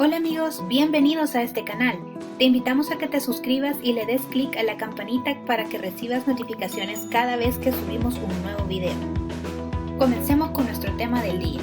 Hola amigos, bienvenidos a este canal. Te invitamos a que te suscribas y le des clic a la campanita para que recibas notificaciones cada vez que subimos un nuevo video. Comencemos con nuestro tema del día.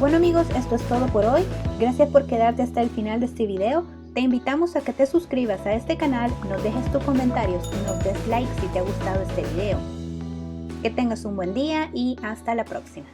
Bueno amigos, esto es todo por hoy. Gracias por quedarte hasta el final de este video. Te invitamos a que te suscribas a este canal, nos dejes tus comentarios y nos des like si te ha gustado este video. Que tengas un buen día y hasta la próxima.